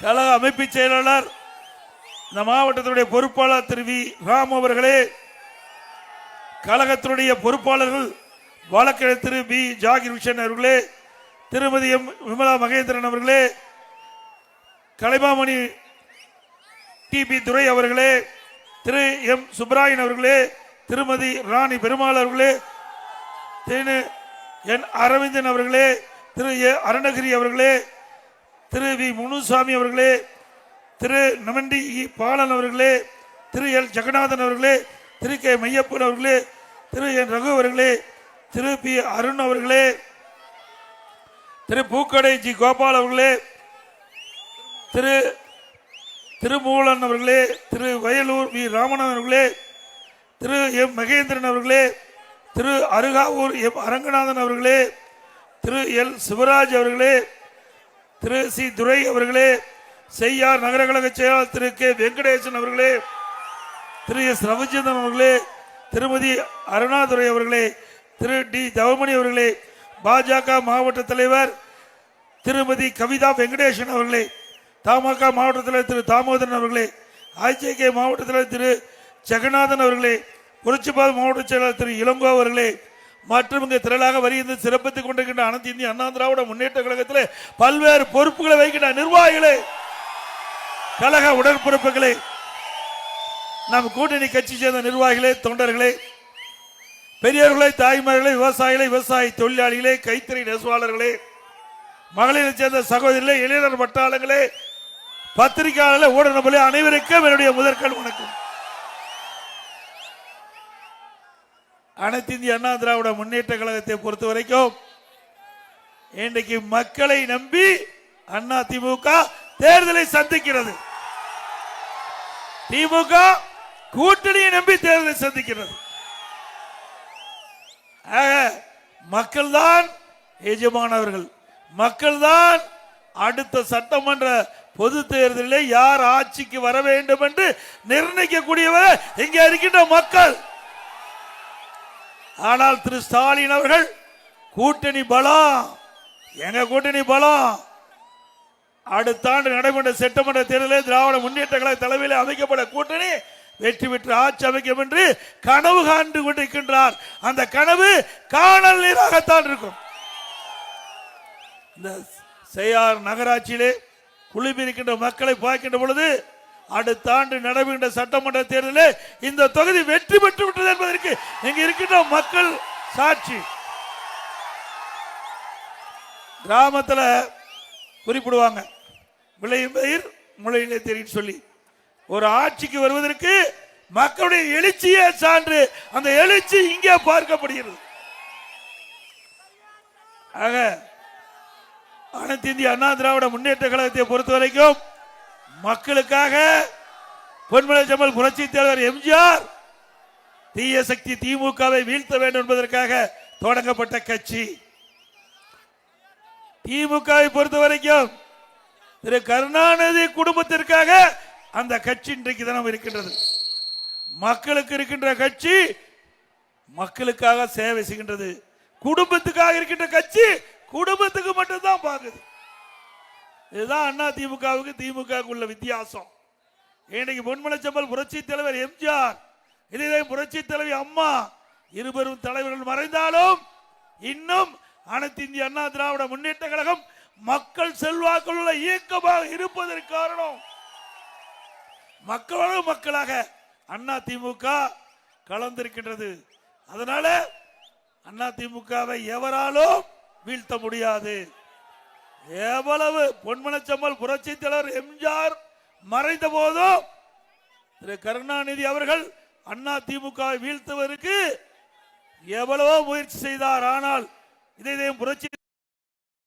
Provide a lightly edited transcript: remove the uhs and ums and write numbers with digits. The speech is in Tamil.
கழக அமைப்பு செயலாளர் இந்த மாவட்டத்தினுடைய பொறுப்பாளர் திரு வி ராம் அவர்களே, கழகத்தினுடைய பொறுப்பாளர்கள் வழக்கறிஞர் திரு பி ஜாகிர் ஹுசேன் அவர்களே, திருமதி எம் விமலா மகேந்திரன் அவர்களே, கலைமாமணி டி பி துரை அவர்களே, திரு எம் சுப்ராயன் அவர்களே, திருமதி ராணி பெருமாள் அவர்களே, திரு என் அரவிந்தன் அவர்களே, திரு ஏ அருணகிரி அவர்களே, திரு வி முனுசாமி அவர்களே, திரு நமண்டி பாலன் அவர்களே, திரு எல் ஜெகநாதன் அவர்களே, திரு கே மையப்பன் அவர்களே, திரு என் ரகு அவர்களே, திரு பி அருண் அவர்களே, திரு பூக்கடை ஜி கோபால் அவர்களே, திரு திருமூலன் அவர்களே, திரு வயலூர் வி ராமநாதன் அவர்களே, திரு எம் மகேந்திரன் அவர்களே, திரு அருகாவூர் எம் அரங்கநாதன் அவர்களே, திரு எல் சிவராஜ் அவர்களே, திரு சி துரை அவர்களே, செய்யார் நகர கழக செயலாளர் திரு கே வெங்கடேசன் அவர்களே, திரு எஸ் ரவிச்சந்திரன் அவர்களே, திருமதி அருணாதுரை அவர்களே, திரு டி தவமணி அவர்களே, பாஜக மாவட்ட தலைவர் திருமதி கவிதா வெங்கடேசன் அவர்களே, தமாக மாவட்ட தலைவர் திரு தாமோதரன் அவர்களே, ஐஜேகே மாவட்ட தலைவர் திரு ஜெகநாதன் அவர்களே, குறிச்சிபால் மாவட்ட செயலாளர் திரு இளங்கோ அவர்களே, மற்றும் இங்கு திரளாக வருகின்ற சிறப்பித்துக் கொண்டிருக்கின்ற அனைத்து இந்திய அண்ணா திராவிட முன்னேற்ற கழகத்தில் பல்வேறு பொறுப்புகளை வைக்கின்ற நிர்வாகிகளே, கழக உடற்பொறுப்புகளே, நம் கூட்டணி கட்சி சேர்ந்த நிர்வாகிகளே, தொண்டர்களே, பெரியவர்களே, தாய்மார்களே, விவசாயிகளே, விவசாய தொழிலாளிகளே, கைத்தறி நெசவாளர்களே, மகளிரை சேர்ந்த சகோதரிகளே, இளைஞர் வட்டாளங்களே, பத்திரிகையாளர்களே, ஊடகங்களே, அனைவருக்கும் என்னுடைய முதற்கண் வணக்கம். அனைத்து இந்திய அண்ணா திராவிட முன்னேற்ற கழகத்தை பொறுத்த வரைக்கும் இன்றைக்கு மக்களை நம்பி அண்ணா திமுக தேர்தலை சந்திக்கிறது. திமுக கூட்டணியை நம்பி தேர்தலை சந்திக்கிறது. மக்கள் தான் எஜமானவர்கள். மக்கள் தான் அடுத்த சட்டமன்ற பொது தேர்தலில் யார் ஆட்சிக்கு வர வேண்டும் என்று நிர்ணயிக்கக்கூடியவர் இங்கே இருக்கின்ற மக்கள். ஆனால் திரு ஸ்டாலின் அவர்கள் கூட்டணி பலம், எங்க கூட்டணி பலம், அடுத்த ஆண்டு நடைபெற்ற சட்டமன்ற தேர்தலில் திராவிட முன்னேற்ற கழக தலைமையில் அமைக்கப்பட கூட்டணி வெற்றி பெற்று ஆட்சி அமைக்கும் என்று கனவு காண்டு கொண்டிருக்கின்றார். அந்த கனவு காணல் நீராகத்தான் இருக்கும். இந்த செய்யார் நகராட்சியிலே குழுமியிருக்கின்ற மக்களை பார்க்கின்ற பொழுது அடுத்த ஆண்டு நடைபெறுகின்ற சட்டமன்ற தேர்தலில் இந்த தொகுதி வெற்றி பெற்று விட்டது என்பதற்கு இங்கு இருக்கின்ற மக்கள் சாட்சி. கிராமத்தில் குறிப்பிடுவாங்க, விளையும் பயிர் முளையிலே தெரியும் சொல்லி. ஒரு ஆட்சிக்கு வருவதற்கு மக்களுடைய எழுச்சியே சான்று. அந்த எழுச்சி இங்கே பார்க்கப்படுகிறது. ஆக அனைத்து இந்திய அண்ணா திராவிட முன்னேற்ற கழகத்தை பொறுத்த வரைக்கும் மக்களுக்காக பொன்மலை செம்மல் புரட்சி தலைவர் எம்ஜிஆர் தீய சக்தி திமுகவை வீழ்த்த வேண்டும் என்பதற்காக தொடங்கப்பட்ட கட்சி. திமுகவை பொறுத்த வரைக்கும் திரு கருணாநிதி குடும்பத்திற்காக அந்த கட்சி இன்றைக்கு தினம் இருக்கின்றது. மக்களுக்கு இருக்கின்ற கட்சி மக்களுக்காக சேவை செய்கின்றது. குடும்பத்துக்காக இருக்கின்ற கட்சி குடும்பத்துக்கு மட்டும்தான் பார்க்குது. இதுதான் அண்ணா திமுகவுக்கு திமுக உள்ள வித்தியாசம். இன்னைக்கு பொன்மலை செம்மல் புரட்சி தலைவர் எம்ஜிஆர், இதே புரட்சி தலைவி அம்மா, இருவரும் தலைவர்கள் மறைந்தாலும் இன்னும் அனைத்து இந்திய அண்ணா திராவிட முன்னேற்ற கழகம் மக்கள் செல்வாக்குள்ள உள்ள இயக்கமாக இருப்பதற்கு காரணம் மக்களோடு மக்களாக அண்ணா திமுக கலந்திருக்கின்றது. அதனால அண்ணா திமுகவை எவராலும் வீழ்த்த முடியாது. எவ்வளவு பொன்மலை செம்மல் புரட்சி தலைவர் எம்ஜிஆர் மறைந்த போதும் திரு கருணாநிதி அவர்கள் அண்ணா திமுக வீழ்த்துவதற்கு எவ்வளவோ முயற்சி செய்தார். ஆனால் இதே புரட்சி